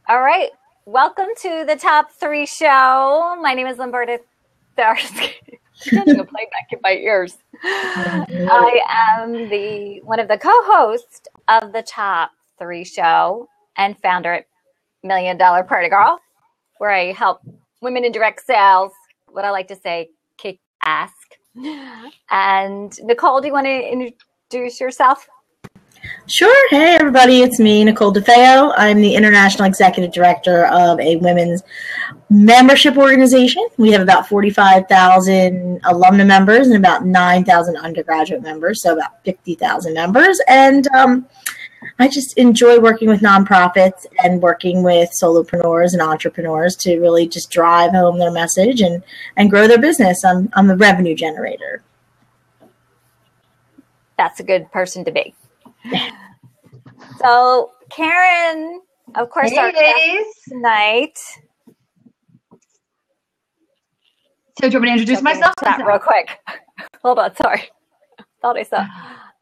All right. Welcome to the Top 3 show. My name is Lynn Bardowski. I'm getting a playback in my ears. I am one of the co-hosts of the Top 3 show and founder at Million Dollar Party Girl, where I help women in direct sales, what I like to say, kick ass. And Nicole, do you want to introduce yourself? Sure. Hey, everybody. It's me, Nicole DeFeo. I'm the International Executive Director of a women's membership organization. We have about 45,000 alumna members and about 9,000 undergraduate members, so about 50,000 members. And I just enjoy working with nonprofits and working with solopreneurs and entrepreneurs to really just drive home their message and grow their business. I'm a revenue generator. That's a good person to be. So, Karen, of course, our guest tonight. So, do you want me to introduce myself? Real quick. Hold on, sorry. Thought I saw.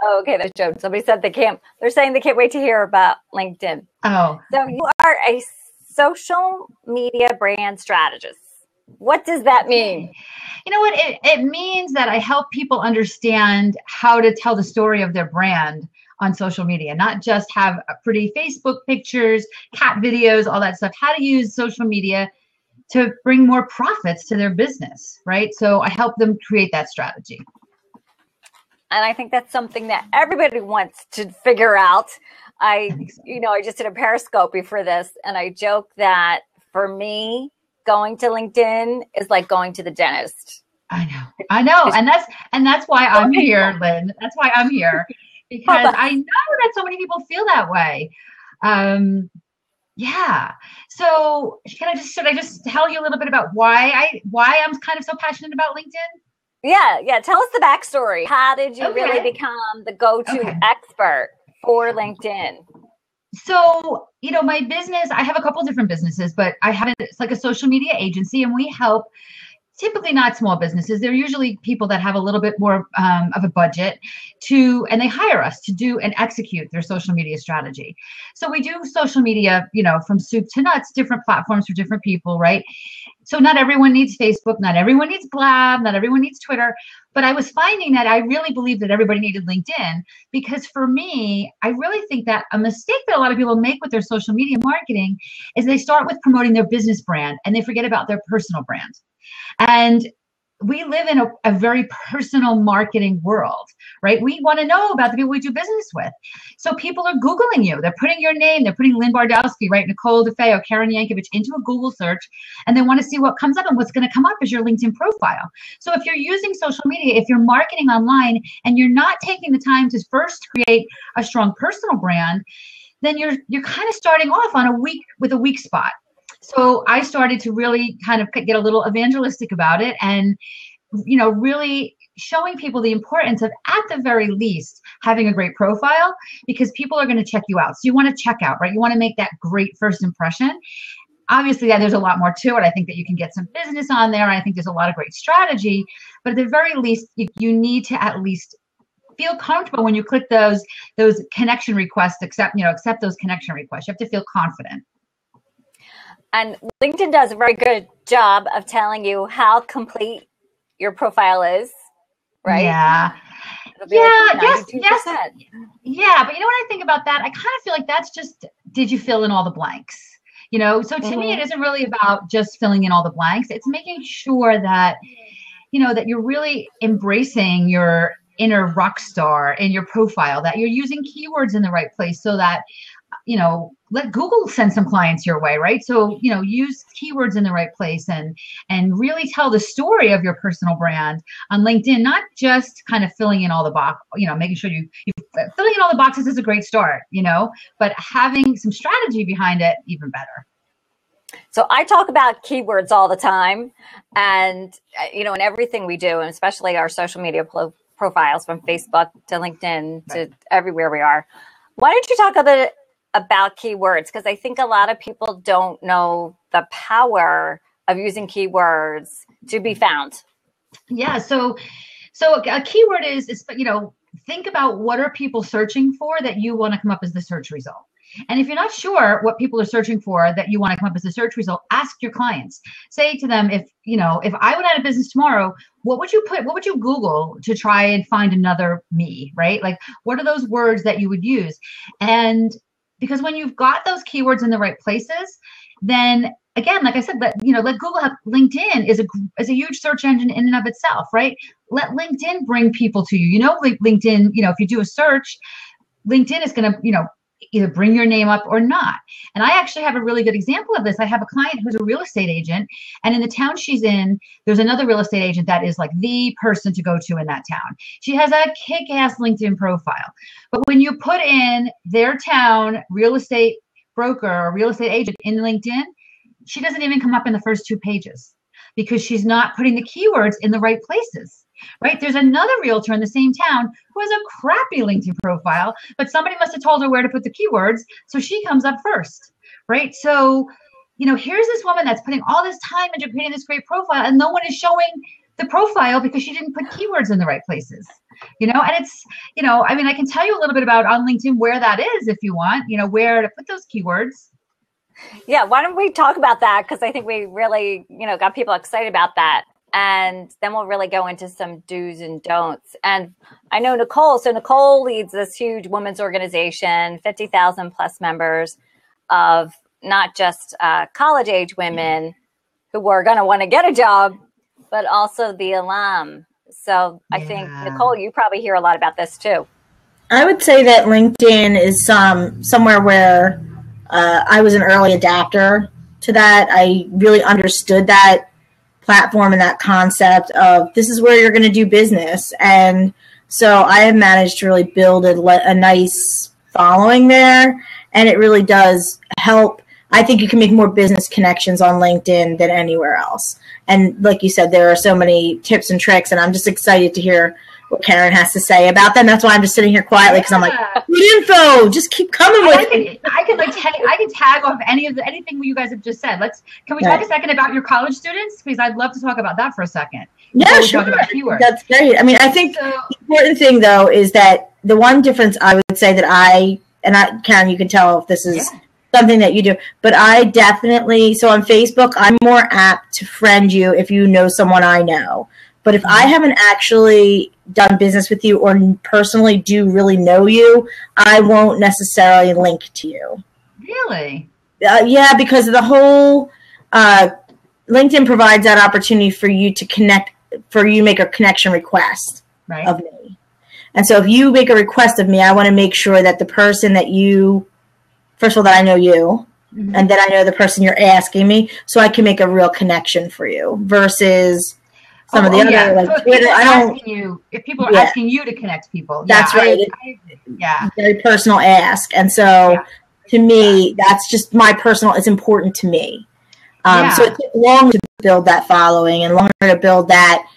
Oh, okay, that's joke. Somebody said they're saying they can't wait to hear about LinkedIn. Oh. So, you are a social media brand strategist. What does that mean? You know what? It means that I help people understand how to tell the story of their brand on social media, not just have pretty Facebook pictures, cat videos, all that stuff, how to use social media to bring more profits to their business, right? So I help them create that strategy. And I think that's something that everybody wants to figure out. I just did a Periscope before this, and I joke that for me, going to LinkedIn is like going to the dentist. I know. And that's why I'm here, Lynn. That's why I'm here. Because I know that so many people feel that way. Yeah. So should I just tell you a little bit about why I'm kind of so passionate about LinkedIn? Yeah. Tell us the backstory. How did you really become the go-to expert for LinkedIn? So, my business, I have a couple different businesses, but it's like a social media agency, and we help typically not small businesses. They're usually people that have a little bit more of a budget and they hire us to do and execute their social media strategy. So we do social media, from soup to nuts, different platforms for different people, right? So not everyone needs Facebook, not everyone needs Blab, not everyone needs Twitter. But I was finding that I really believe that everybody needed LinkedIn, because for me, I really think that a mistake that a lot of people make with their social media marketing is they start with promoting their business brand and they forget about their personal brand. And we live in a very personal marketing world, right? We want to know about the people we do business with. So people are Googling you. They're putting your name. They're putting Lynn Bardowski, right? Nicole DeFeo, Karen Yankovich into a Google search, and they want to see what comes up, and what's going to come up is your LinkedIn profile. So if you're using social media, if you're marketing online and you're not taking the time to first create a strong personal brand, then you're kind of starting off with a weak spot. So I started to really kind of get a little evangelistic about it, and, really showing people the importance of, at the very least, having a great profile, because people are going to check you out. So you want to check out, right? You want to make that great first impression. Obviously, there's a lot more to it. I think that you can get some business on there. I think there's a lot of great strategy, but at the very least, you need to at least feel comfortable when you click those connection requests, accept those connection requests. You have to feel confident. And LinkedIn does a very good job of telling you how complete your profile is, right? Yeah. Yes. Yeah. But you know what I think about that? I kind of feel like that's just, did you fill in all the blanks? So to me, it isn't really about just filling in all the blanks. It's making sure that, that you're really embracing your inner rock star in your profile, that you're using keywords in the right place, so that, let Google send some clients your way, right? So, use keywords in the right place and really tell the story of your personal brand on LinkedIn, not just kind of filling in all the box, making sure you filling in all the boxes is a great start, but having some strategy behind it, even better. So I talk about keywords all the time, and, in everything we do, and especially our social media profiles, from Facebook to LinkedIn to everywhere we are. Why don't you talk a bit about keywords? Because I think a lot of people don't know the power of using keywords to be found. Yeah. So a keyword is, think about what are people searching for that you want to come up as the search result. And if you're not sure what people are searching for that you want to come up as a search result, ask your clients. Say to them, if I went out of business tomorrow, what would you Google to try and find another me, right? Like, what are those words that you would use? And because when you've got those keywords in the right places, then again, like I said, let Google have LinkedIn is a huge search engine in and of itself, right? Let LinkedIn bring people to you. LinkedIn, if you do a search, LinkedIn is going to, either bring your name up or not. And I actually have a really good example of this. I have a client who's a real estate agent, and in the town she's in, there's another real estate agent that is like the person to go to in that town. She has a kick-ass LinkedIn profile. But when you put in their town real estate broker or real estate agent in LinkedIn, she doesn't even come up in the first 2 pages because she's not putting the keywords in the right places. Right? There's another realtor in the same town who has a crappy LinkedIn profile, but somebody must have told her where to put the keywords, so she comes up first. Right? So, here's this woman that's putting all this time into creating this great profile, and no one is showing the profile because she didn't put keywords in the right places. And it's, I can tell you a little bit about on LinkedIn where that is if you want, where to put those keywords. Yeah, why don't we talk about that? Because I think we really, got people excited about that. And then we'll really go into some do's and don'ts. And I know Nicole. So Nicole leads this huge women's organization, 50,000 plus members of not just college age women who are going to want to get a job, but also the alum. So I think, Nicole, you probably hear a lot about this too. I would say that LinkedIn is somewhere where I was an early adapter to that. I really understood that platform and that concept of this is where you're going to do business. And so I have managed to really build a nice following there. And it really does help. I think you can make more business connections on LinkedIn than anywhere else. And like you said, there are so many tips and tricks, and I'm just excited to hear what Karen has to say about them. That's why I'm just sitting here quietly, because I'm like, good info. Just keep coming with it. I can tag off anything you guys have just said. Can we talk a second about your college students? Because I'd love to talk about that for a second. Yeah, sure. That's great. I think the important thing though is that the one difference I would say that Karen, you can tell if this is something that you do, but I definitely, so on Facebook, I'm more apt to friend you if you know someone I know. But if I haven't actually done business with you or personally do really know you, I won't necessarily link to you. Really? Yeah, because the whole LinkedIn provides that opportunity for you to connect, for you to make a connection request of me. And so if you make a request of me, I want to make sure that the person that you, first of all, that I know you, and then I know the person you're asking me, so I can make a real connection for you versus some of the other, like so Twitter. If people are asking you to connect people. That's right. Very personal ask. And so to me, that's just my personal, it's important to me. So it took long to build that following and longer to build that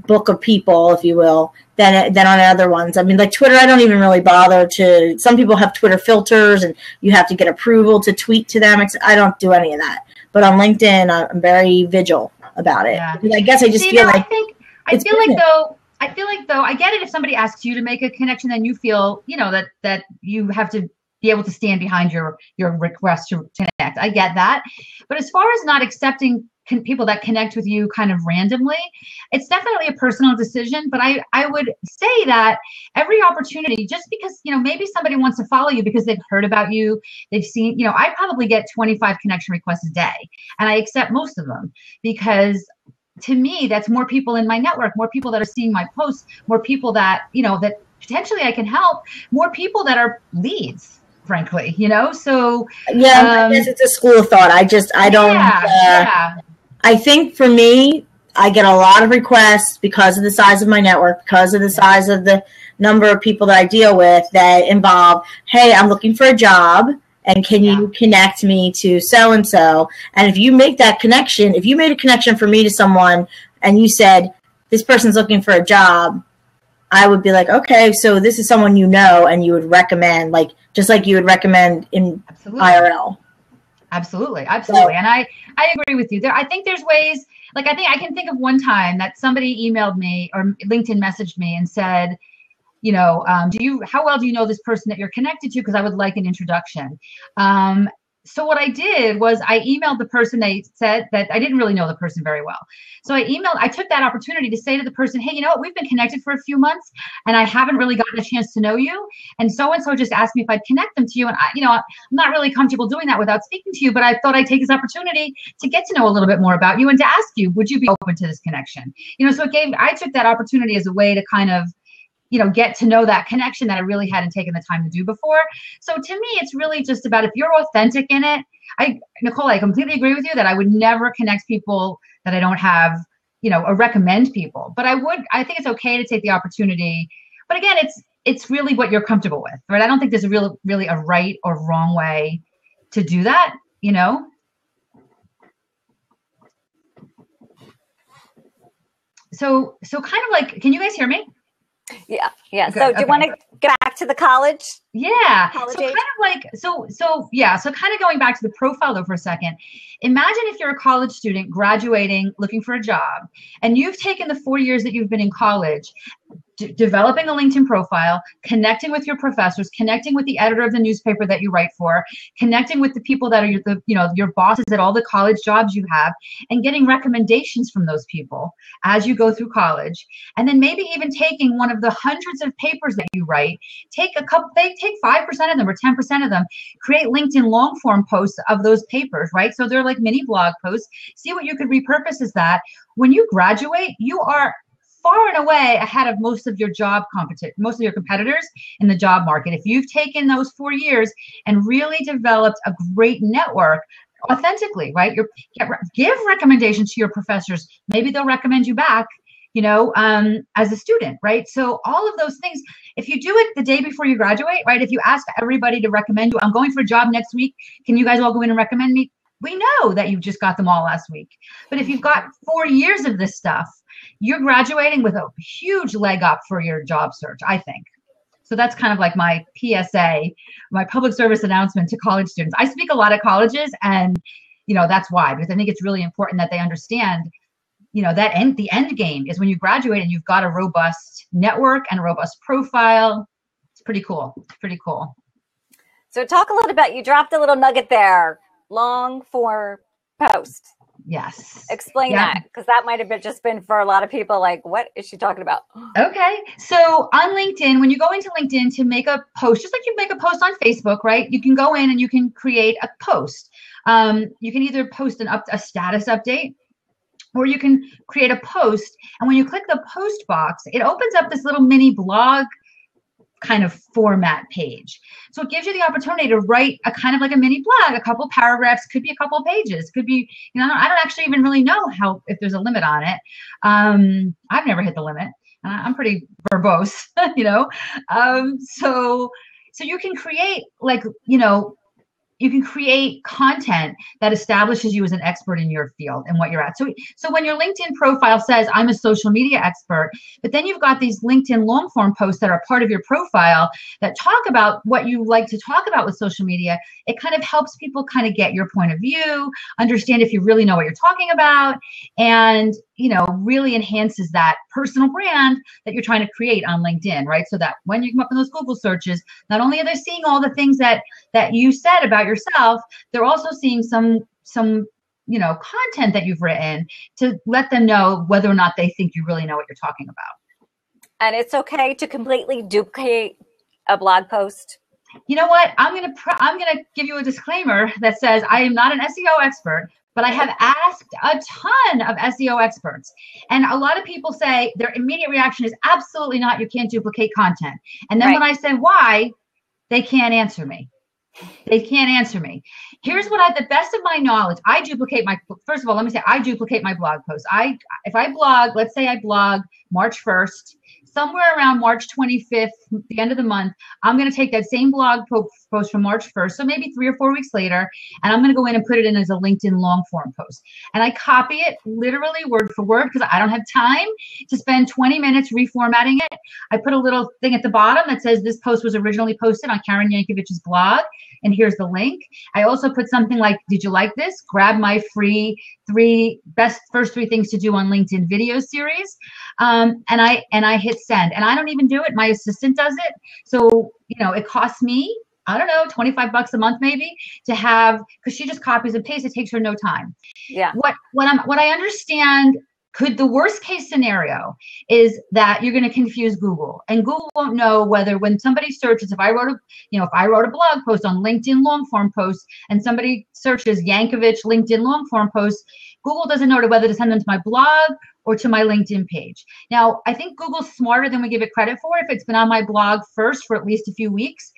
book of people, if you will, than on other ones. I mean, like Twitter, I don't even really bother to, some people have Twitter filters and you have to get approval to tweet to them. I don't do any of that. But on LinkedIn, I'm very vigilant about it. Yeah. I guess I just feel like I feel like though I get it if somebody asks you to make a connection, then you feel that you have to be able to stand behind your request to connect. I get that, but as far as not accepting people that connect with you kind of randomly, it's definitely a personal decision. But I would say that every opportunity, just because maybe somebody wants to follow you because they've heard about you, they've seen, I probably get 25 connection requests a day, and I accept most of them because to me that's more people in my network, more people that are seeing my posts, more people that that potentially I can help, more people that are leads, frankly, so I guess it's a school of thought. I don't I think for me, I get a lot of requests because of the size of my network, because of the size of the number of people that I deal with that involve, hey, I'm looking for a job, and can you connect me to so-and-so? And if you make that connection, if you made a connection for me to someone and you said, this person's looking for a job, I would be like, okay, so this is someone and you would recommend, just like you would recommend in IRL. Absolutely. And I agree with you. I think there's ways, I can think of one time that somebody emailed me or LinkedIn messaged me and said, how well do you know this person that you're connected to? Because I would like an introduction. So what I did was I emailed the person. They said that I didn't really know the person very well. So I took that opportunity to say to the person, hey, you know what? We've been connected for a few months and I haven't really gotten a chance to know you. And so just asked me if I'd connect them to you. And I'm not really comfortable doing that without speaking to you, but I thought I'd take this opportunity to get to know a little bit more about you and to ask you, would you be open to this connection? So I took that opportunity as a way to kind of, get to know that connection that I really hadn't taken the time to do before. So to me, it's really just about if you're authentic in it. Nicole, I completely agree with you that I would never connect people that I don't have, or recommend people. But I think it's okay to take the opportunity. But again, it's really what you're comfortable with, right? I don't think there's really a right or wrong way to do that, So kind of like, can you guys hear me? Yeah. Okay, so do you want to get back to the college? Yeah. College so age? Kind of going back to the profile though for a second. Imagine if you're a college student graduating, looking for a job, and you've taken the 4 years that you've been in college, developing a LinkedIn profile, connecting with your professors, connecting with the editor of the newspaper that you write for, connecting with the people that are your bosses at all the college jobs you have, and getting recommendations from those people as you go through college. And then maybe even taking one of the hundreds of papers that you write, take 5% of them or 10% of them, create LinkedIn long form posts of those papers, right? So they're like mini blog posts. See what you could repurpose as that. When you graduate, you are far and away ahead of most of your competitors in the job market. If you've taken those 4 years and really developed a great network authentically, right? Give recommendations to your professors. Maybe they'll recommend you back, as a student, right? So all of those things, if you do it the day before you graduate, right? If you ask everybody to recommend you, I'm going for a job next week. Can you guys all go in and recommend me? We know that you just got them all last week. But if you've got 4 years of this stuff, you're graduating with a huge leg up for your job search, I think. So that's kind of like my PSA, my public service announcement to college students. I speak a lot at colleges, and that's why, because I think it's really important that they understand, that the end game is when you graduate and you've got a robust network and a robust profile. It's pretty cool. So talk a little about, you dropped a little nugget there, long form post. Yes. Explain that, because that might have just been for a lot of people like, what is she talking about? Okay. So on LinkedIn, when you go into LinkedIn to make a post, just like you make a post on Facebook, right? You can go in and you can create a post. You can either post a status update, or you can create a post. And when you click the post box, it opens up this little mini blog kind of format page. So it gives you the opportunity to write a kind of like a mini blog, a couple paragraphs, could be a couple pages, could be, I don't actually even really know if there's a limit on it. I've never hit the limit. I'm pretty verbose, so you can create you can create content that establishes you as an expert in your field and what you're at. So when your LinkedIn profile says I'm a social media expert, but then you've got these LinkedIn long form posts that are part of your profile that talk about what you like to talk about with social media, it kind of helps people kind of get your point of view, understand if you really know what you're talking about, and really enhances that personal brand that you're trying to create on LinkedIn, right? So that when you come up in those Google searches, not only are they seeing all the things that you said about yourself, they're also seeing some content that you've written to let them know whether or not they think you really know what you're talking about. And it's okay to completely duplicate a blog post. You know what? I'm gonna give you a disclaimer that says I am not an SEO expert, but I have asked a ton of SEO experts. And a lot of people say their immediate reaction is absolutely not, you can't duplicate content. And then when I say why, they can't answer me. Here's what the best of my knowledge, first of all, let me say, I duplicate my blog posts. If I blog, let's say I blog March 1st, somewhere around March 25th, the end of the month, I'm going to take that same blog post from March 1st, so maybe 3 or 4 weeks later, and I'm going to go in and put it in as a LinkedIn long form post. And I copy it literally word for word because I don't have time to spend 20 minutes reformatting it. I put a little thing at the bottom that says this post was originally posted on Karen Yankovich's blog. and here's the link. I also put something like, did you like this? Grab my free first three things to do on LinkedIn video series. And I hit send, and I don't even do it. My assistant does it. So, it costs me, I don't know, $25 a month maybe to have, because she just copies and pastes. It takes her no time. Yeah. What I understand, could the worst case scenario is that you're going to confuse Google, and Google won't know whether, when somebody searches, if I wrote a blog post on LinkedIn long form post and somebody searches Yankovich LinkedIn long form post, Google doesn't know whether to send them to my blog or to my LinkedIn page. Now, I think Google's smarter than we give it credit for. If it's been on my blog first for at least a few weeks,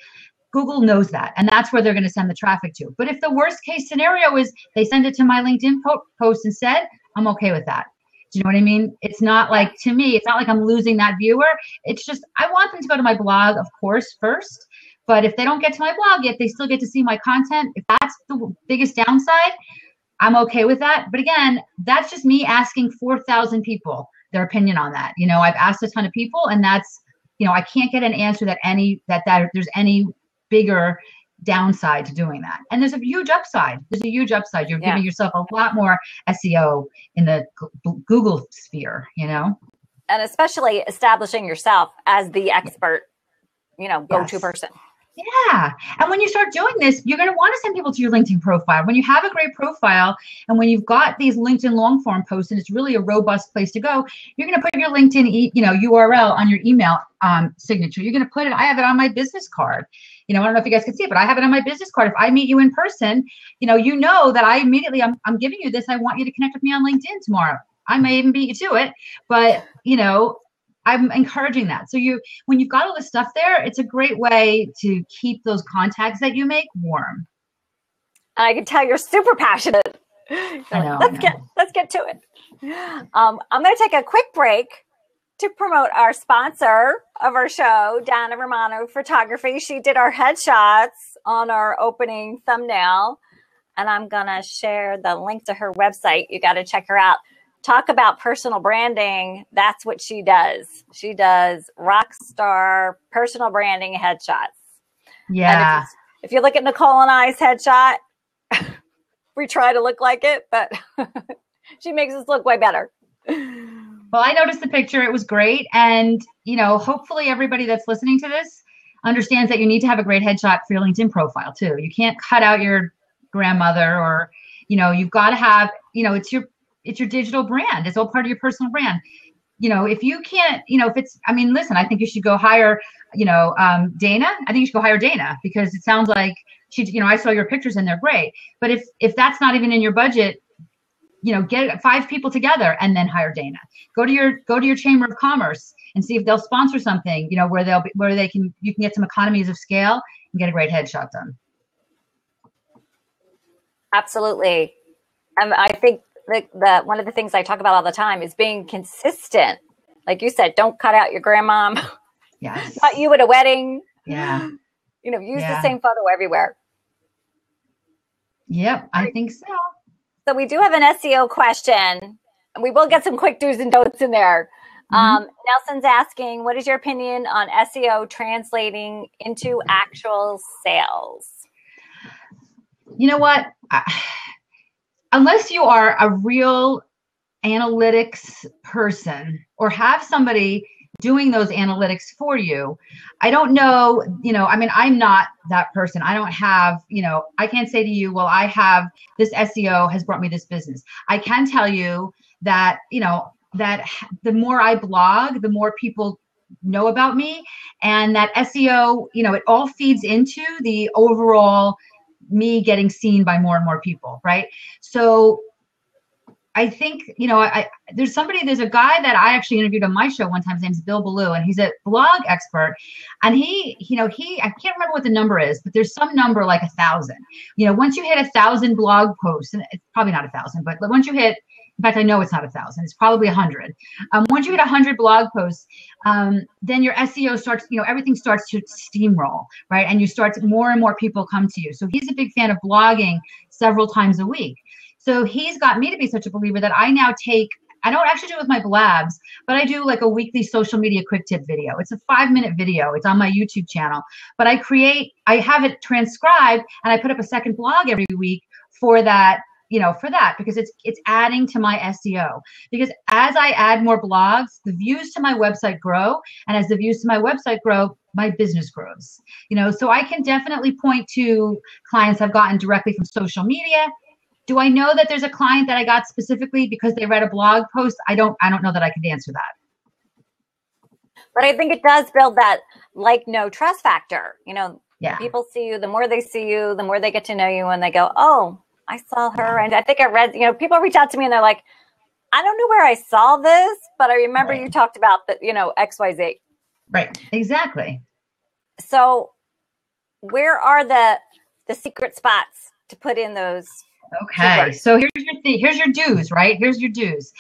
Google knows that, and that's where they're going to send the traffic to. But if the worst case scenario is they send it to my LinkedIn post instead, I'm okay with that. Do you know what I mean? It's not like, to me, it's not like I'm losing that viewer. It's just, I want them to go to my blog, of course, first. But if they don't get to my blog yet, they still get to see my content. If that's the biggest downside, I'm okay with that. But again, that's just me asking 4,000 people their opinion on that. I've asked a ton of people, and that's, I can't get an answer that there's any bigger downside to doing that. And there's a huge upside. You're giving yourself a lot more SEO in the Google sphere, And especially establishing yourself as the expert, go-to person. Yeah. And when you start doing this, you're going to want to send people to your LinkedIn profile. When you have a great profile, and when you've got these LinkedIn long form posts, and it's really a robust place to go, you're going to put your LinkedIn URL on your email signature. You're going to put it, I have it on my business card. I don't know if you guys can see it, but I have it on my business card. If I meet you in person, that I immediately, I'm giving you this. I want you to connect with me on LinkedIn tomorrow. I may even beat you to it, but I'm encouraging that. So when you've got all this stuff there, it's a great way to keep those contacts that you make warm. I can tell you're super passionate. Let's get to it. I'm going to take a quick break to promote our sponsor of our show, Donna Romano Photography. She did our headshots on our opening thumbnail, and I'm going to share the link to her website. You got to check her out. Talk about personal branding. That's what she does. She does rock star personal branding headshots. Yeah. If you look at Nicole and I's headshot, we try to look like it, but she makes us look way better. Well, I noticed the picture. It was great. And, hopefully everybody that's listening to this understands that you need to have a great headshot for your LinkedIn profile too. You can't cut out your grandmother, or, you've got to have, it's your digital brand. It's all part of your personal brand. If you can't, listen, I think you should go hire, Dana. I think you should go hire Dana, because it sounds like I saw your pictures and they're great. But if that's not even in your budget, get 5 people together and then hire Dana. Go to your Chamber of Commerce and see if they'll sponsor something, where you can get some economies of scale and get a great headshot done. Absolutely. I think that one of the things I talk about all the time is being consistent. Like you said, don't cut out your grandmom. Yes. Not you at a wedding. Yeah. Use the same photo everywhere. Yep, I think so. So we do have an SEO question, and we will get some quick do's and don'ts in there. Nelson's asking, what is your opinion on SEO translating into actual sales? You know what? Unless you are a real analytics person or have somebody doing those analytics for you, I don't know, I'm not that person. I don't have, I can't say to you, well, I have this SEO has brought me this business. I can tell you that, that the more I blog, the more people know about me, and that SEO, it all feeds into the overall me getting seen by more and more people, right? So I think, there's a guy that I actually interviewed on my show one time. His name's Bill Ballou, and he's a blog expert. And I can't remember what the number is, but there's some number like 1,000. Once you hit 1,000 blog posts, and it's probably not 1,000, but once you hit, in fact, I know it's not 1,000, it's probably 100. Once you hit 100 blog posts, then your SEO starts, everything starts to steamroll, right? And more and more people come to you. So he's a big fan of blogging several times a week. So he's got me to be such a believer that I now take I don't actually do it with my blabs, but I do like a weekly social media quick tip video. It's a 5-minute video. It's on my YouTube channel, but I have it transcribed and I put up a second blog every week for that, because it's adding to my SEO. Because as I add more blogs, the views to my website grow. And as the views to my website grow, my business grows. So I can definitely point to clients I've gotten directly from social media. Do I know that there's a client that I got specifically because they read a blog post? I don't know that I can answer that. But I think it does build that no trust factor. Yeah. People see you, the more they see you, the more they get to know you, and they go, oh, I saw her. And I think I read, people reach out to me and they're like, I don't know where I saw this, but I remember you talked about that, XYZ. Right. Exactly. So where are the secret spots to put in those? Okay. keywords? So here's your dues, right? Here's your dues.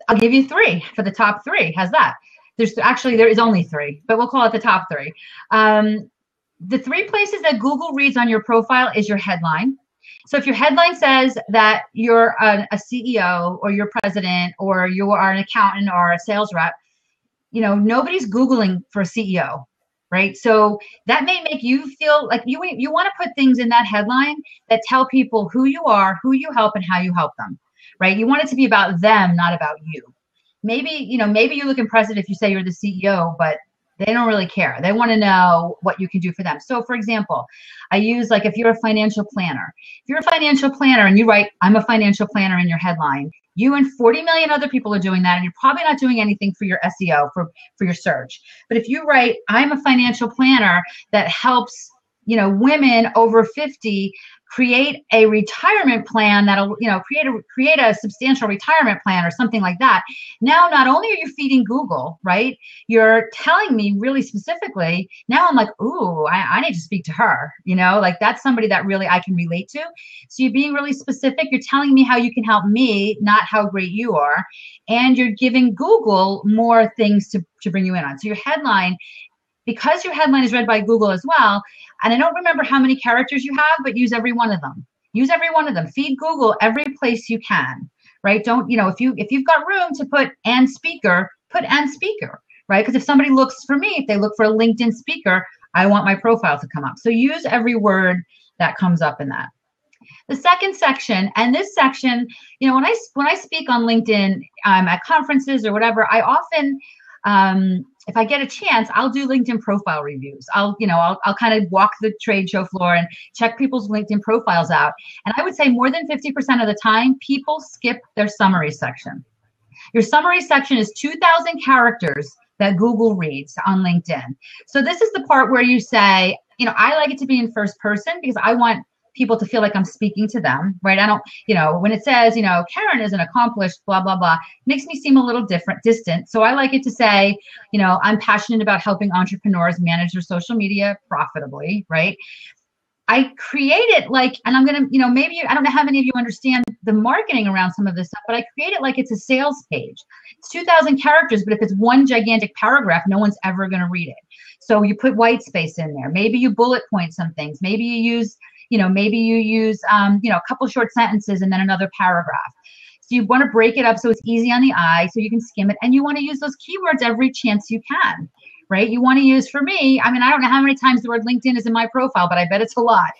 I'll give you 3 for the top 3. How's that? There is only 3, but we'll call it the top 3. The 3 places that Google reads on your profile is your headline. So if your headline says that you're a CEO or you're president or you are an accountant or a sales rep, nobody's Googling for a CEO, right? So that may make you feel like you want to put things in that headline that tell people who you are, who you help, and how you help them, right? You want it to be about them, not about you. Maybe you look impressive if you say you're the CEO, but they don't really care. They want to know what you can do for them. So for example, I use if you're a financial planner. If you're a financial planner and you write, I'm a financial planner in your headline, you and 40 million other people are doing that, and you're probably not doing anything for your SEO, for your search. But if you write, I'm a financial planner that helps, women over 50 create a retirement plan that'll, create a substantial retirement plan or something like that. Now, not only are you feeding Google, right? You're telling me really specifically, now I'm like, ooh, I need to speak to her, that's somebody that really I can relate to. So you're being really specific. You're telling me how you can help me, not how great you are. And you're giving Google more things to bring you in on. So your headline, because your headline is read by Google as well, and I don't remember how many characters you have, but use every one of them. Use every one of them. Feed Google every place you can, right? Don't, if you've got room to put and speaker, put and speaker, right? Because if somebody looks for me, if they look for a LinkedIn speaker, I want my profile to come up. So use every word that comes up in that. The second section, and this section, when I speak on LinkedIn at conferences or whatever, I often, if I get a chance, I'll do LinkedIn profile reviews. I'll kind of walk the trade show floor and check people's LinkedIn profiles out. And I would say more than 50% of the time, people skip their summary section. Your summary section is 2,000 characters that Google reads on LinkedIn. So this is the part where you say, I like it to be in first person because I want people to feel like I'm speaking to them, right? I don't, when it says, Karen is an accomplished, blah, blah, blah, makes me seem a little distant. So I like it to say, I'm passionate about helping entrepreneurs manage their social media profitably, right? I create it and I'm going to, maybe, I don't know how many of you understand the marketing around some of this stuff, but I create it like it's a sales page. It's 2,000 characters, but if it's one gigantic paragraph, no one's ever going to read it. So you put white space in there. Maybe you bullet point some things. Maybe you use a couple short sentences and then another paragraph. So you want to break it up so it's easy on the eye so you can skim it. And you want to use those keywords every chance you can, right? You want to use, for me, I don't know how many times the word LinkedIn is in my profile, but I bet it's a lot.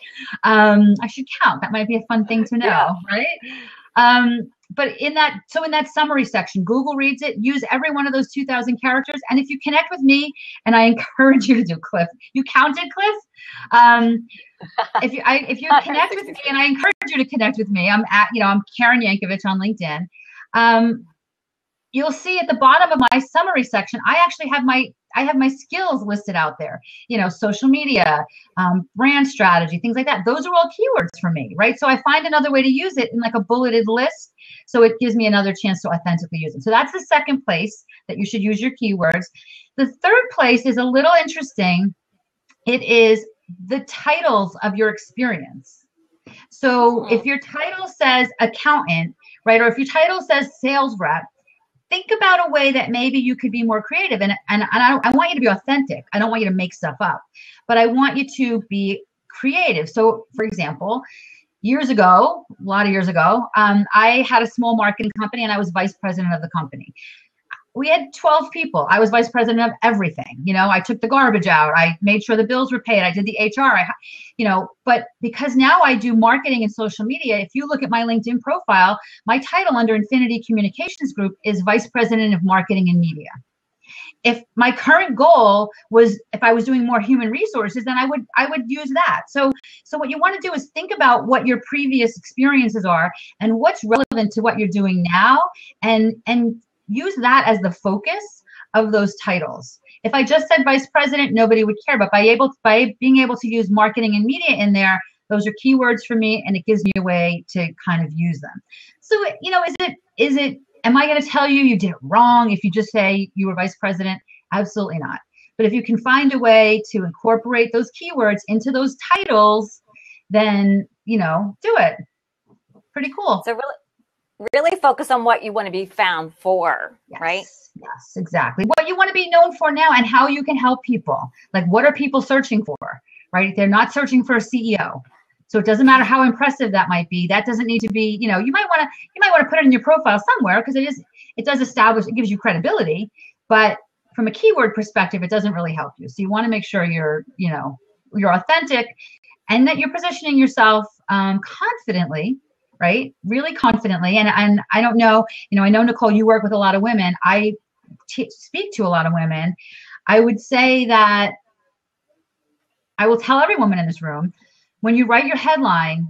I should count. That might be a fun thing to know, right? But in that summary section, Google reads it, use every one of those 2,000 characters. And if you connect with me, and I encourage you to do, Cliff, you counted, Cliff? If you connect with me, and I encourage you to connect with me, I'm Karen Yankovich on LinkedIn. You'll see at the bottom of my summary section, I actually have my skills listed out there, social media, brand strategy, things like that. Those are all keywords for me, right? So I find another way to use it in like a bulleted list. So it gives me another chance to authentically use it. So that's the second place that you should use your keywords. The third place is a little interesting. It is the titles of your experience. So if your title says accountant, right? Or if your title says sales rep, think about a way that maybe you could be more creative. And I want you to be authentic. I don't want you to make stuff up, but I want you to be creative. So for example, years ago, a lot of years ago, I had a small marketing company and I was vice president of the company. We had 12 people. I was vice president of everything. You know, I took the garbage out. I made sure the bills were paid. I did the HR. But because now I do marketing and social media, if you look at my LinkedIn profile, my title under Infinity Communications Group is Vice President of Marketing and Media. If my current goal was, if I was doing more human resources, then I would use that. So what you want to do is think about what your previous experiences are and what's relevant to what you're doing now, and use that as the focus of those titles. If I just said vice president, nobody would care. But by being able to use marketing and media in there, those are keywords for me, and it gives me a way to kind of use them. So, you know, am I going to tell you did it wrong if you just say you were vice president? Absolutely not. But if you can find a way to incorporate those keywords into those titles, then, you know, do it. Pretty cool. So really focus on what you want to be found for, yes, right? Yes, exactly. What you want to be known for now and how you can help people. Like, what are people searching for, right? They're not searching for a CEO. So it doesn't matter how impressive that might be. That doesn't need to be, you know, you might want to put it in your profile somewhere because it does establish, it gives you credibility, but from a keyword perspective, it doesn't really help you. So you want to make sure you're authentic and that you're positioning yourself confidently, right? Really confidently. And I don't know, you know, I know, Nicole, you work with a lot of women. I speak to a lot of women. I would say that I will tell every woman in this room, when you write your headline,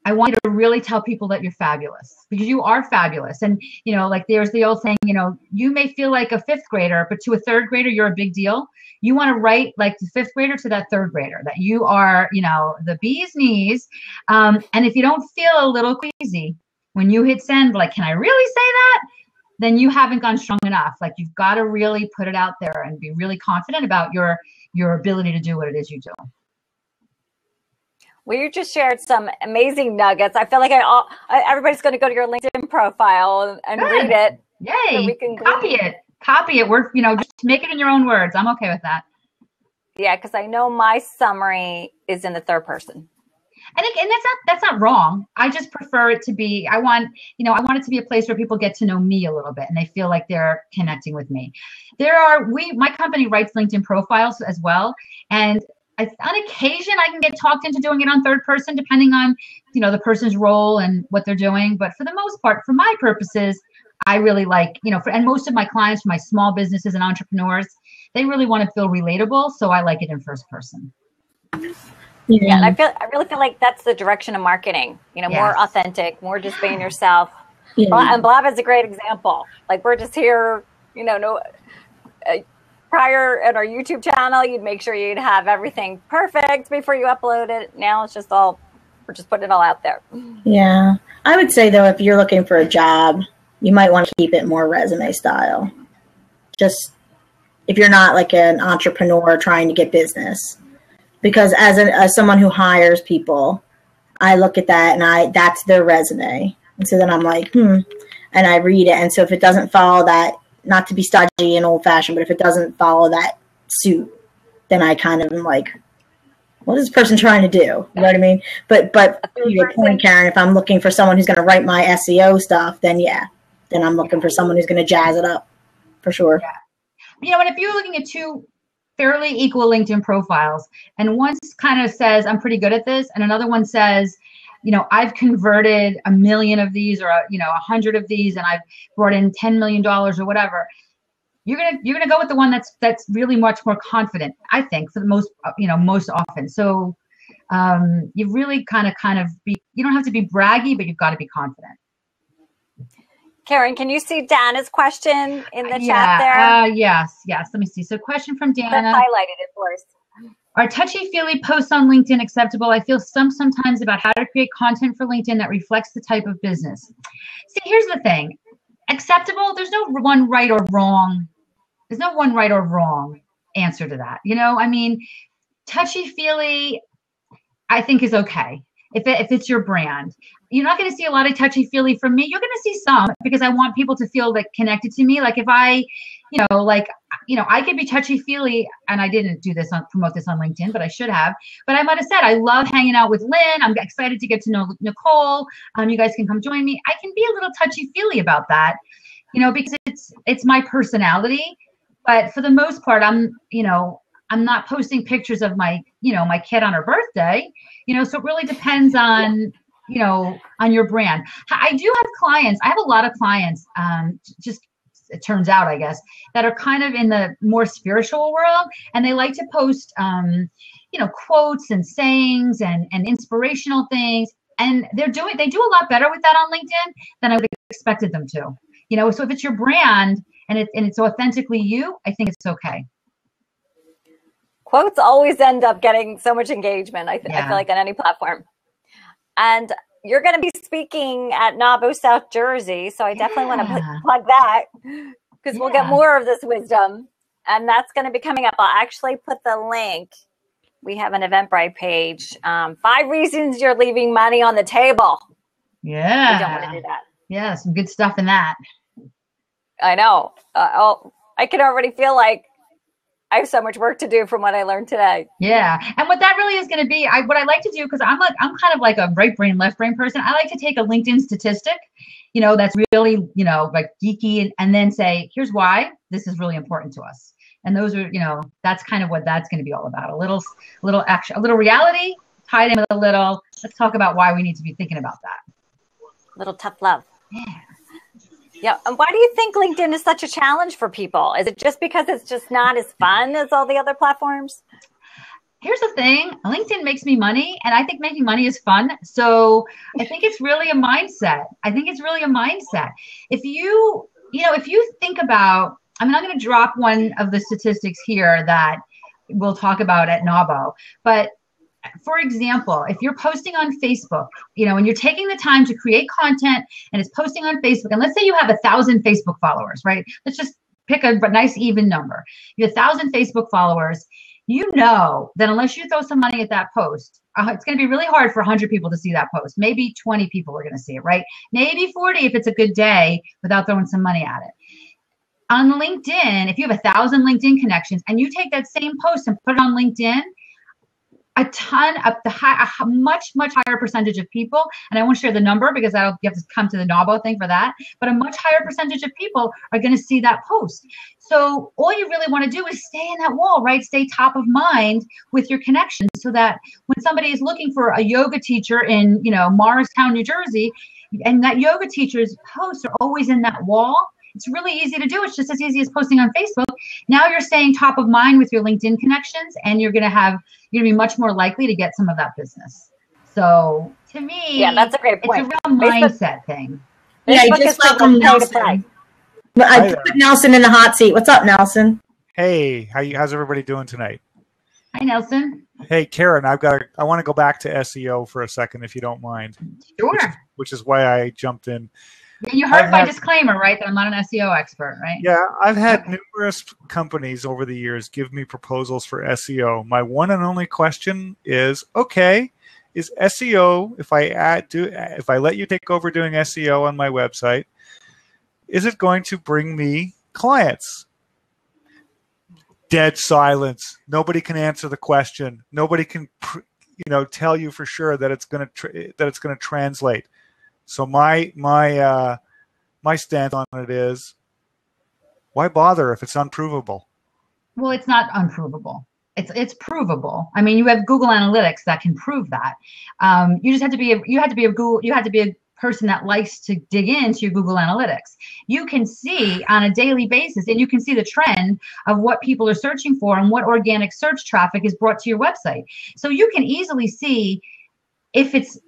I want you to really tell people that you're fabulous, because you are fabulous. And, you know, like there's the old saying, you know, you may feel like a fifth grader, but to a third grader, you're a big deal. You want to write like the fifth grader to that third grader, that you are, you know, the bee's knees. And if you don't feel a little queasy when you hit send, like, can I really say that? Then you haven't gone strong enough. Like, you've got to really put it out there and be really confident about your ability to do what it is you do. Well, you just shared some amazing nuggets. I feel like everybody's going to go to your LinkedIn profile and read it. Yay! So we can Copy it. We're, you know, just make it in your own words. I'm okay with that. Yeah, because I know my summary is in the third person. And that's not wrong. I just prefer it to be. I want it to be a place where people get to know me a little bit and they feel like they're connecting with me. My company writes LinkedIn profiles as well, and on occasion, I can get talked into doing it on third person, depending on, you know, the person's role and what they're doing. But for the most part, for my purposes, I really like, you know, and most of my clients, my small businesses and entrepreneurs, they really want to feel relatable. So I like it in first person. Yeah, and I really feel like that's the direction of marketing. You know, yes. More authentic, more just being yourself. Yeah. And Blab is a great example. Like, we're just here, you know, prior at our YouTube channel, you'd make sure you'd have everything perfect before you upload it. Now it's just we're just putting it all out there. Yeah. I would say, though, if you're looking for a job, you might want to keep it more resume style. Just if you're not like an entrepreneur trying to get business. Because as someone who hires people, I look at that and that's their resume. And so then I'm like, and I read it. And so if it doesn't follow that, not to be stodgy and old fashioned, but if it doesn't follow that suit, then I kind of am like, what is this person trying to do? You know what I mean? But to your point, Karen, if I'm looking for someone who's going to write my SEO stuff, then I'm looking for someone who's going to jazz it up for sure. Yeah. You know, and if you're looking at two fairly equal LinkedIn profiles, and one kind of says, I'm pretty good at this, and another one says, you know, I've converted 1 million of these, or 100 of these, and I've brought in $10 million or whatever. You're gonna go with the one that's really much more confident, I think, for the most often. So you really kind of you don't have to be braggy, but you've got to be confident. Karen, can you see Dana's question in the chat there? Yes. Let me see. So, question from Dana. Highlighted it for us. Are touchy-feely posts on LinkedIn acceptable? I feel sometimes about how to create content for LinkedIn that reflects the type of business. See, here's the thing. Acceptable, there's no one right or wrong. There's no one right or wrong answer to that. You know, I mean, touchy-feely, I think, is okay if it's your brand. You're not going to see a lot of touchy-feely from me. You're going to see some, because I want people to feel like connected to me. Like, if I like, I could be touchy-feely, and I didn't promote this on LinkedIn, but I should have. But I might have said, I love hanging out with Lynn. I'm excited to get to know Nicole. You guys can come join me. I can be a little touchy-feely about that, because it's my personality. But for the most part, I'm not posting pictures of my kid on her birthday, so it really depends on, on your brand. I do have clients. I have a lot of clients, it turns out, I guess, that are kind of in the more spiritual world, and they like to post, quotes and sayings and inspirational things. And they do a lot better with that on LinkedIn than I would have expected them to, so if it's your brand and it's authentically you, I think it's okay. Quotes always end up getting so much engagement, I feel like, on any platform. And you're going to be speaking at Nauvoo, South Jersey, so I definitely want to plug that, because we'll get more of this wisdom, and that's going to be coming up. I'll actually put the link. We have an Eventbrite page. 5 reasons you're leaving money on the table. Yeah. We don't want to do that. Yeah, some good stuff in that. I know. I can already feel like I have so much work to do from what I learned today. Yeah. And what that really is going to be, what I like to do, because I'm kind of like a right brain, left brain person. I like to take a LinkedIn statistic, that's really, like geeky, and then say, here's why this is really important to us. And those are, that's kind of what that's going to be all about. A little action, a little reality tied in with a little, let's talk about why we need to be thinking about that. Little tough love. Yeah. Yeah. And why do you think LinkedIn is such a challenge for people? Is it just because it's just not as fun as all the other platforms? Here's the thing. LinkedIn makes me money, and I think making money is fun. So I think it's really a mindset. If you think about, I'm going to drop one of the statistics here that we'll talk about at NAWBO, but for example, if you're posting on Facebook, and you're taking the time to create content and it's posting on Facebook, and let's say you have 1,000 Facebook followers, right? Let's just pick a nice even number. You have 1,000 Facebook followers. That unless you throw some money at that post, it's going to be really hard for 100 people to see that post. Maybe 20 people are going to see it, right? Maybe 40 if it's a good day without throwing some money at it. On LinkedIn, if you have 1,000 LinkedIn connections and you take that same post and put it on LinkedIn, a much higher percentage of people, and I won't share the number because you have to come to the NAWBO thing for that, but a much higher percentage of people are going to see that post. So all you really want to do is stay in that wall, right? Stay top of mind with your connections, so that when somebody is looking for a yoga teacher in, Morristown, New Jersey, and that yoga teacher's posts are always in that wall, it's really easy to do. It's just as easy as posting on Facebook. Now you're staying top of mind with your LinkedIn connections, and you're going to be much more likely to get some of that business. So to me, that's a great point. It's a real mindset thing. Yeah, you just welcome Nelson. I put Nelson in the hot seat. What's up, Nelson? Hey, how's everybody doing tonight? Hi, Nelson. Hey, Karen, I want to go back to SEO for a second, if you don't mind. Sure. Which is why I jumped in. You heard my disclaimer, right? That I'm not an SEO expert, right? Yeah, I've had numerous companies over the years give me proposals for SEO. My one and only question is, okay, is SEO, if I let you take over doing SEO on my website, is it going to bring me clients? Dead silence. Nobody can answer the question. Nobody can, tell you for sure that it's going to translate. So my stance on it is, why bother if it's unprovable? Well, it's not unprovable. It's provable. I mean, you have Google Analytics that can prove that. You just have to be a person that likes to dig into your Google Analytics. You can see on a daily basis, and you can see the trend of what people are searching for and what organic search traffic is brought to your website. So you can easily see if it's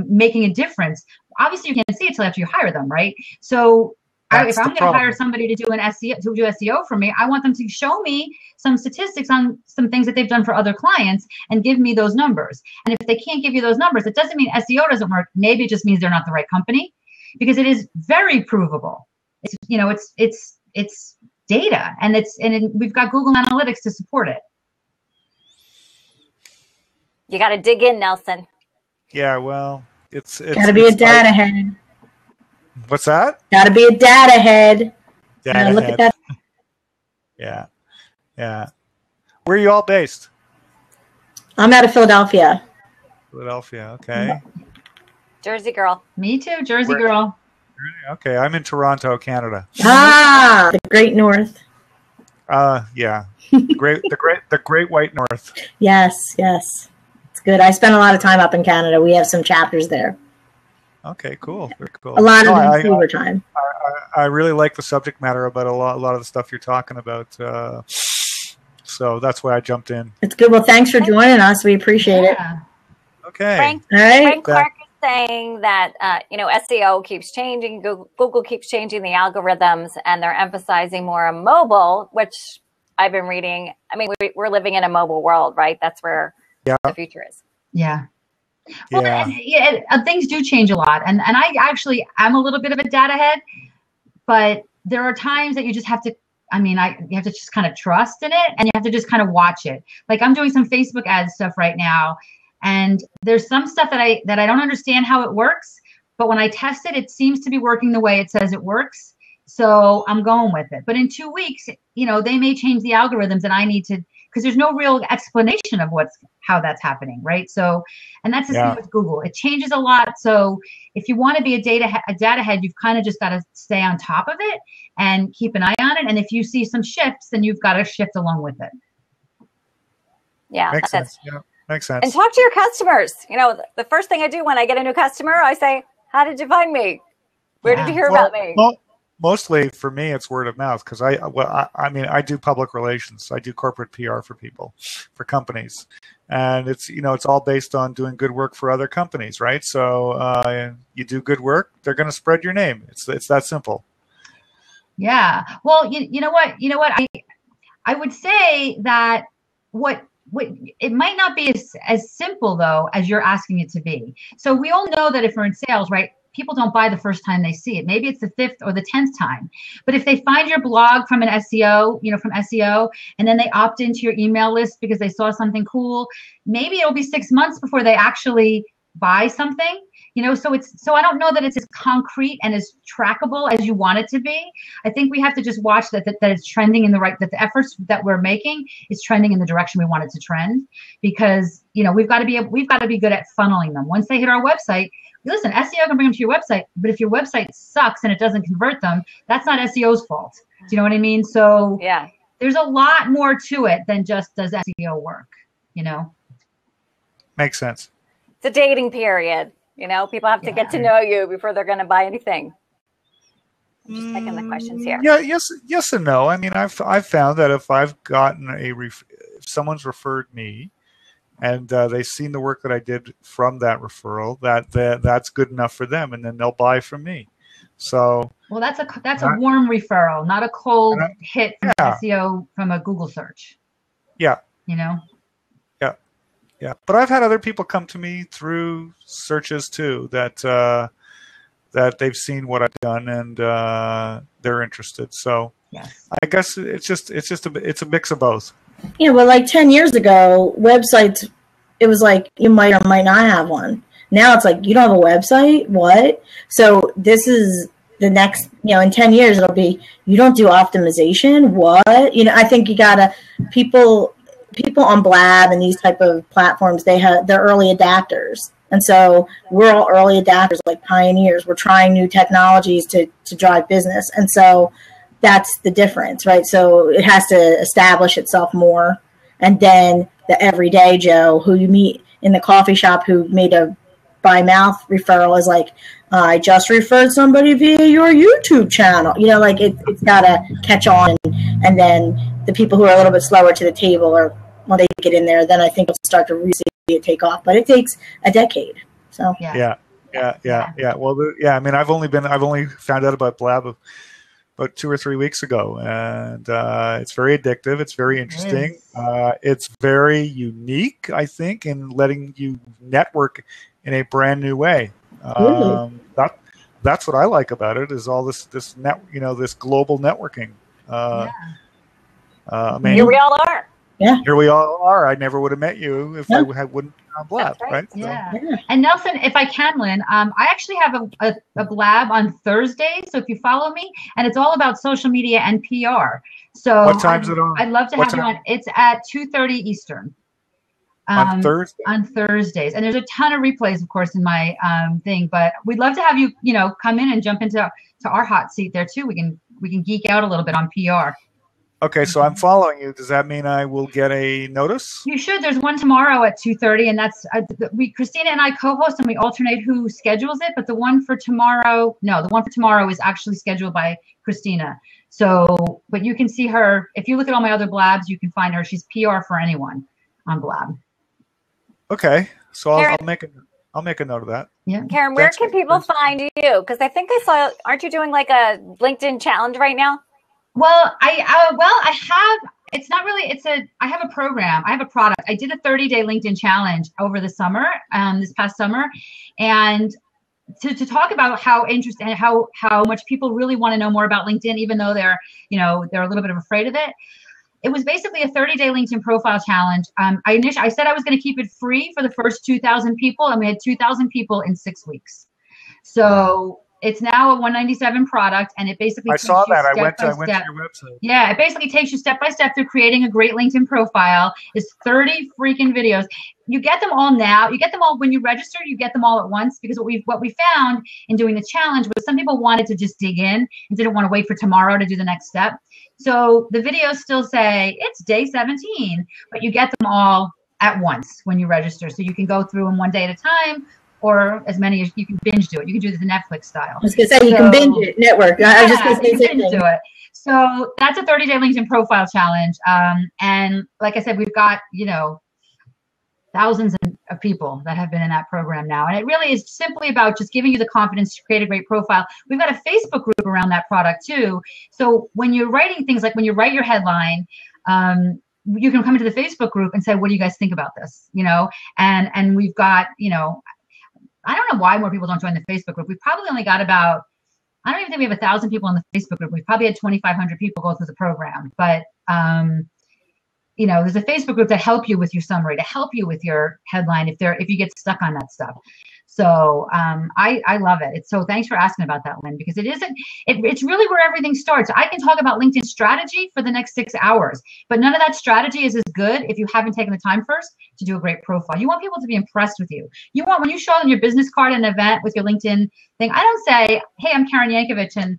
making a difference. Obviously, you can't see it until after you hire them, right? So if I'm going to hire somebody to do SEO for me, I want them to show me some statistics on some things that they've done for other clients and give me those numbers. And if they can't give you those numbers, it doesn't mean SEO doesn't work. Maybe it just means they're not the right company, because it is very provable. It's data, and we've got Google Analytics to support it. You got to dig in, Nelson. Yeah, well, it's got to be a data head. What's that? Got to be a data head. Data look head. at that. Yeah. Yeah. Where are you all based? I'm out of Philadelphia. Philadelphia. Okay. Jersey girl. Me too, Jersey Where- girl. Okay. I'm in Toronto, Canada. Ah, the Great North. Yeah. The Great White North. Yes, yes. It's good. I spent a lot of time up in Canada. We have some chapters there. Okay, cool. Very cool. A lot of No, Vancouver time. I really like the subject matter about a lot of the stuff you're talking about. So that's why I jumped in. It's good. Well, thanks for joining us. We appreciate it. Yeah. Okay. Frank, All right. Frank Clark is saying that SEO keeps changing, Google keeps changing the algorithms, and they're emphasizing more on mobile, which I've been reading. I mean, we're living in a mobile world, right? That's where the future is. Yeah. Well, Yeah. things do change a lot. And I actually am a little bit of a data head, but there are times that you just have to, you have to just kind of trust in it, and you have to just kind of watch it. Like I'm doing some Facebook ad stuff right now, and there's some stuff that I don't understand how it works, but when I test it, it seems to be working the way it says it works. So I'm going with it. But in 2 weeks, they may change the algorithms, and I need to, because there's no real explanation of how that's happening, right? So, and that's the same with Google. It changes a lot. So if you want to be a data head, you've kind of just got to stay on top of it and keep an eye on it. And if you see some shifts, then you've got to shift along with it. Yeah, Makes sense. Yeah, makes sense. And talk to your customers. The first thing I do when I get a new customer, I say, "How did you find me? Where did you hear about me?" Well, mostly for me, it's word of mouth because I do public relations. I do corporate PR for people, for companies, and it's all based on doing good work for other companies, right? So you do good work, they're going to spread your name. It's that simple. Yeah. Well, you know what? I would say that what it might not be as simple though as you're asking it to be. So we all know that if we're in sales, right? People don't buy the first time they see it. Maybe it's the 5th or the 10th time. But if they find your blog from an SEO, from SEO, and then they opt into your email list because they saw something cool, maybe it'll be 6 months before they actually buy something. So I don't know that it's as concrete and as trackable as you want it to be. I think we have to just watch that it's trending in that the efforts that we're making is trending in the direction we want it to trend, because we've got to be good at funneling them. Once they hit our website, listen, SEO can bring them to your website, but if your website sucks and it doesn't convert them, that's not SEO's fault. Do you know what I mean? So yeah, there's a lot more to it than just does SEO work, Makes sense. it's a dating period. People have to get to know you before they're going to buy anything. I'm just checking the questions here. Yeah, yes and no. I mean, I've found that if I've gotten if someone's referred me, and they've seen the work that I did from that referral, that's good enough for them, and then they'll buy from me. So well, that's a warm referral, not a cold hit from SEO from a Google search. Yeah. Yeah, but I've had other people come to me through searches too that they've seen what I've done and they're interested. So yes. I guess it's a mix of both. Yeah, well, like 10 years ago, websites, it was like you might or might not have one. Now it's like you don't have a website. What? So this is the next. In 10 years it'll be you don't do optimization. What? I think you gotta people on Blab and these type of platforms, they're early adapters. And so we're all early adapters, like pioneers. We're trying new technologies to drive business. And so that's the difference, right? So it has to establish itself more. And then the everyday Joe who you meet in the coffee shop who made a by mouth referral is like, I just referred somebody via your YouTube channel. It's got to catch on. And then the people who are a little bit slower to the table or when they get in there, then I think it'll start to really see it take off. But it takes a decade. So Yeah. Well, I mean, I've only found out about Blab about 2 or 3 weeks ago, and it's very addictive. It's very interesting. It's very unique, I think, in letting you network in a brand new way. That's what I like about it. Is all this this global networking. Here we all are. Yeah. Here we all are. I never would have met you if I wouldn't Blab, right? Yeah. So. And Nelson, if I can, Lynn, I actually have a Blab on Thursdays. So if you follow me, and it's all about social media and PR. So What time's it on? I'd love to have you on. It's at 2:30 Eastern. On Thursday? On Thursdays. And there's a ton of replays, of course, in my thing. But we'd love to have you, come in and jump into our hot seat there too. We can geek out a little bit on PR. Okay, so I'm following you. Does that mean I will get a notice? You should. There's one tomorrow at 2:30, and that's Christina and I co-host, and we alternate who schedules it. But the one for tomorrow is actually scheduled by Christina. So, but you can see her if you look at all my other Blabs. You can find her. She's PR for anyone on Blab. Okay, so Karen, I'll make a note of that. Yeah, Karen, where can people find you? Because I think I saw. Aren't you doing like a LinkedIn challenge right now? Well, I have. It's not really. I have a program. I have a product. I did a 30-day LinkedIn challenge over the summer, this past summer, and to talk about how interesting and how much people really want to know more about LinkedIn, even though they're a little bit afraid of it. It was basically a 30-day LinkedIn profile challenge. I said I was going to keep it free for the first 2,000 people, and we had 2,000 people in 6 weeks. So it's now a $197 product, and it basically I saw that. I went to your website. Yeah, it basically takes you step by step through creating a great LinkedIn profile. It's 30 freaking videos. You get them all now. You get them all when you register. You get them all at once, because what we found in doing the challenge was some people wanted to just dig in and didn't want to wait for tomorrow to do the next step. So the videos still say it's day 17, but you get them all at once when you register. So you can go through them one day at a time, or as many as you can binge do it. You can do the Netflix style. I was going to say, you can binge it, network. I was just going to say binge do it. So that's a 30-day LinkedIn profile challenge. And like I said, we've got, thousands of people that have been in that program now. And it really is simply about just giving you the confidence to create a great profile. We've got a Facebook group around that product too. So when you're writing things, like when you write your headline, you can come into the Facebook group and say, what do you guys think about this? And we've got, I don't know why more people don't join the Facebook group. We've probably only got about, I don't even think we have 1,000 people in the Facebook group. We've probably had 2,500 people go through the program. But, there's a Facebook group to help you with your summary, to help you with your headline if you get stuck on that stuff. So I love it. So thanks for asking about that, Lynn, because it's really where everything starts. I can talk about LinkedIn strategy for the next 6 hours, but none of that strategy is as good if you haven't taken the time first to do a great profile. You want people to be impressed with you. When you show them your business card at an event with your LinkedIn thing, I don't say, hey, I'm Karen Yankovich, and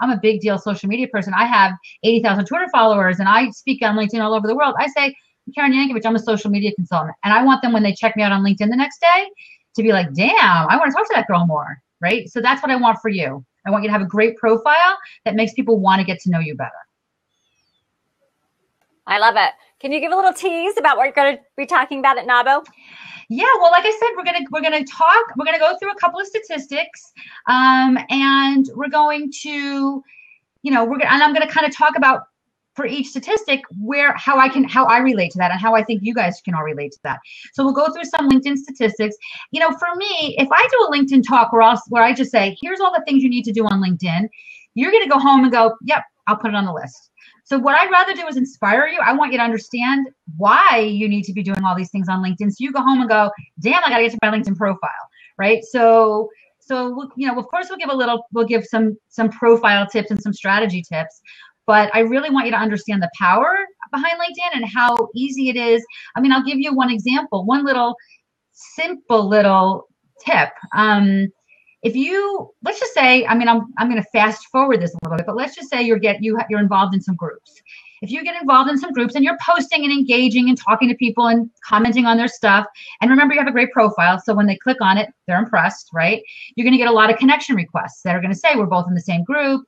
I'm a big deal social media person. I have 80,000 Twitter followers, and I speak on LinkedIn all over the world. I say, I'm Karen Yankovich, I'm a social media consultant. And I want them, when they check me out on LinkedIn the next day, to be like, damn, I want to talk to that girl more, right? So that's what I want for you. I want you to have a great profile that makes people want to get to know you better. I love it. Can you give a little tease about what you're going to be talking about at NABO? Yeah, well, like I said, we're gonna go through a couple of statistics, and we're going to, and I'm gonna kind of talk about for each statistic how I relate to that, and how I think you guys can all relate to that. So we'll go through some LinkedIn statistics. For me, if I do a LinkedIn talk where I just say, here's all the things you need to do on LinkedIn, you're gonna go home and go, yep, I'll put it on the list. So what I'd rather do is inspire you. I want you to understand why you need to be doing all these things on LinkedIn. So you go home and go, damn, I got to get to my LinkedIn profile, right? So of course we'll give some profile tips and some strategy tips, but I really want you to understand the power behind LinkedIn and how easy it is. I mean, I'll give you one example, one little simple little tip. Let's just say, I'm going to fast forward this a little bit, but let's just say you're involved in some groups. If you get involved in some groups and you're posting and engaging and talking to people and commenting on their stuff, and remember, you have a great profile, so when they click on it, they're impressed, right? You're going to get a lot of connection requests that are going to say, we're both in the same group,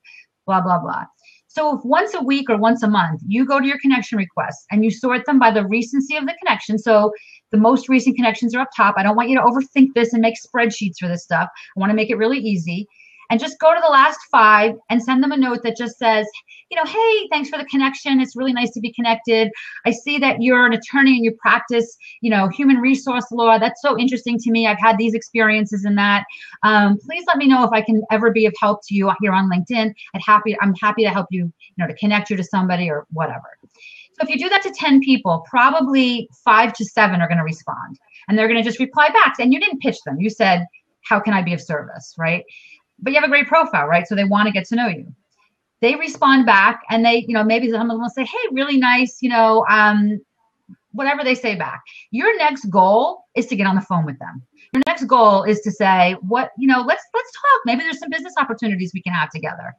blah, blah, blah. So if once a week or once a month, you go to your connection requests and you sort them by the recency of the connection. So the most recent connections are up top. I don't want you to overthink this and make spreadsheets for this stuff. I want to make it really easy. And just go to the last 5 and send them a note that just says, hey, thanks for the connection. It's really nice to be connected. I see that you're an attorney and you practice, human resource law. That's so interesting to me. I've had these experiences in that. Please let me know if I can ever be of help to you here on LinkedIn. I'm happy to help you, to connect you to somebody or whatever. if you do that to 10 people, probably 5 to 7 are going to respond, and they're going to just reply back. And you didn't pitch them. You said, how can I be of service, right? But you have a great profile, right? So they want to get to know you. They respond back, and they, maybe some of them will say, hey, really nice, whatever they say back. Your next goal is to get on the phone with them. Your next goal is to say, let's talk. Maybe there's some business opportunities we can have together.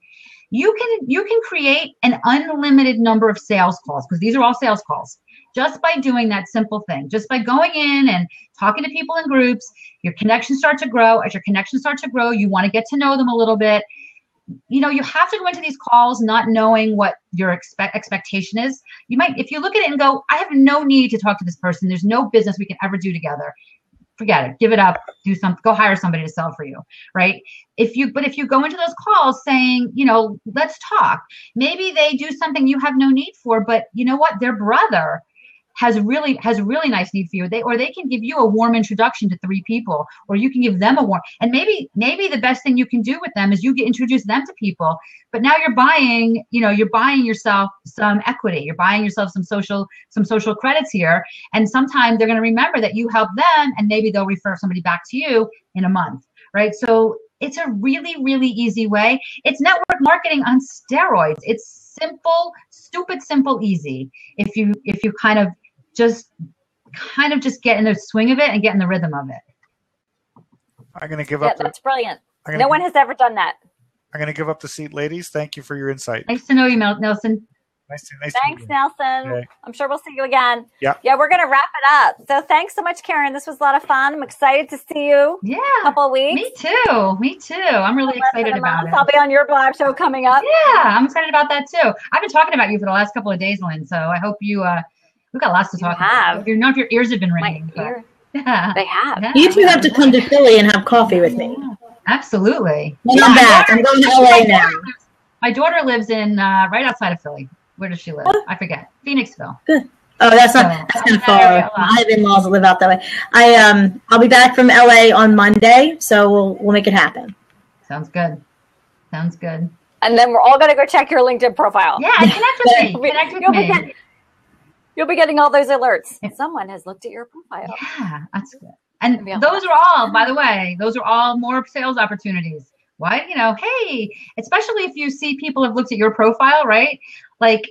You can create an unlimited number of sales calls, because these are all sales calls, just by doing that simple thing. Just by going in and talking to people in groups, your connections start to grow. As your connections start to grow, you want to get to know them a little bit. You have to go into these calls not knowing what your expectation is. You might, if you look at it and go, I have no need to talk to this person. There's no business we can ever do together. Forget it. Give it up. Do something. Go hire somebody to sell for you, right? If you go into those calls saying, let's talk. Maybe they do something you have no need for, but you know what? Their brother has really nice need for you. They can give you a warm introduction to 3 people, or you can give them a warm. And maybe the best thing you can do with them is you introduce them to people. But now you're buying yourself some equity. You're buying yourself some social credits here. And sometimes they're going to remember that you helped them, and maybe they'll refer somebody back to you in a month, right? So it's a really, really easy way. It's network marketing on steroids. It's simple, stupid, simple, easy. If you just get in the swing of it and get in the rhythm of it. I'm going to give up. That's brilliant. No one has ever done that. I'm going to give up the seat, ladies. Thank you for your insight. Nice to know you, Nelson. Thanks, Nelson. Okay. I'm sure we'll see you again. Yeah, we're going to wrap it up. So thanks so much, Karen. This was a lot of fun. I'm excited to see you. Yeah. A couple of weeks. Me too. I'm really excited about it. I'll be on your blog show coming up. Yeah, I'm excited about that too. I've been talking about you for the last couple of days, Lynn. So I hope we've got lots to talk about. You know, if your ears have been ringing. Yeah. They have. Yeah. You 2 have to come to Philly and have coffee with me. Absolutely. When I'm back. I'm going to LA now. My daughter lives in right outside of Philly. Where does she live? I forget. Phoenixville. Good. Oh, that's kind of far. I have in-laws that live out that way. I'll be back from LA on Monday, so we'll make it happen. Sounds good. And then we're all going to go check your LinkedIn profile. Yeah, connect with me. You'll be getting all those alerts. Someone has looked at your profile. Yeah, that's good. And those are all, by the way, more sales opportunities. Why? Hey, especially if you see people have looked at your profile, right? Like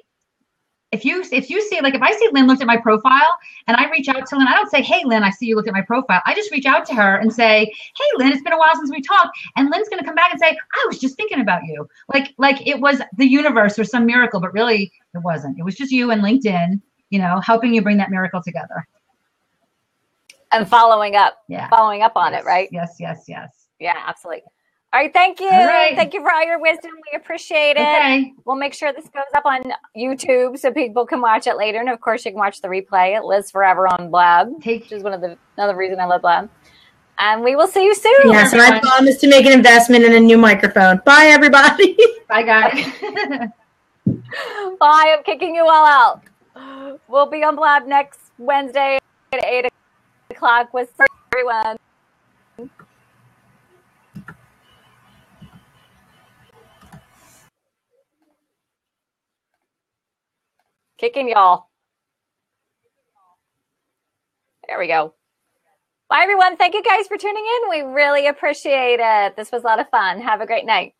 if you see, like if I see Lynn looked at my profile and I reach out to Lynn, I don't say, hey, Lynn, I see you looked at my profile. I just reach out to her and say, hey, Lynn, it's been a while since we talked. And Lynn's going to come back and say, I was just thinking about you. Like it was the universe or some miracle, but really it wasn't. It was just you and LinkedIn, helping you bring that miracle together. And following up on it, right? Yes. Yeah, absolutely. All right, thank you. All right. Thank you for all your wisdom. We appreciate it. Okay. We'll make sure this goes up on YouTube so people can watch it later. And of course, you can watch the replay. It lives forever on Blab, which is another reason I love Blab. And we will see you soon. Yes, and I promise to make an investment in a new microphone. Bye, everybody. Bye, guys. Bye. I'm kicking you all out. We'll be on Blab next Wednesday at 8 o'clock with everyone. Kicking y'all. There we go. Bye, everyone. Thank you guys for tuning in. We really appreciate it. This was a lot of fun. Have a great night.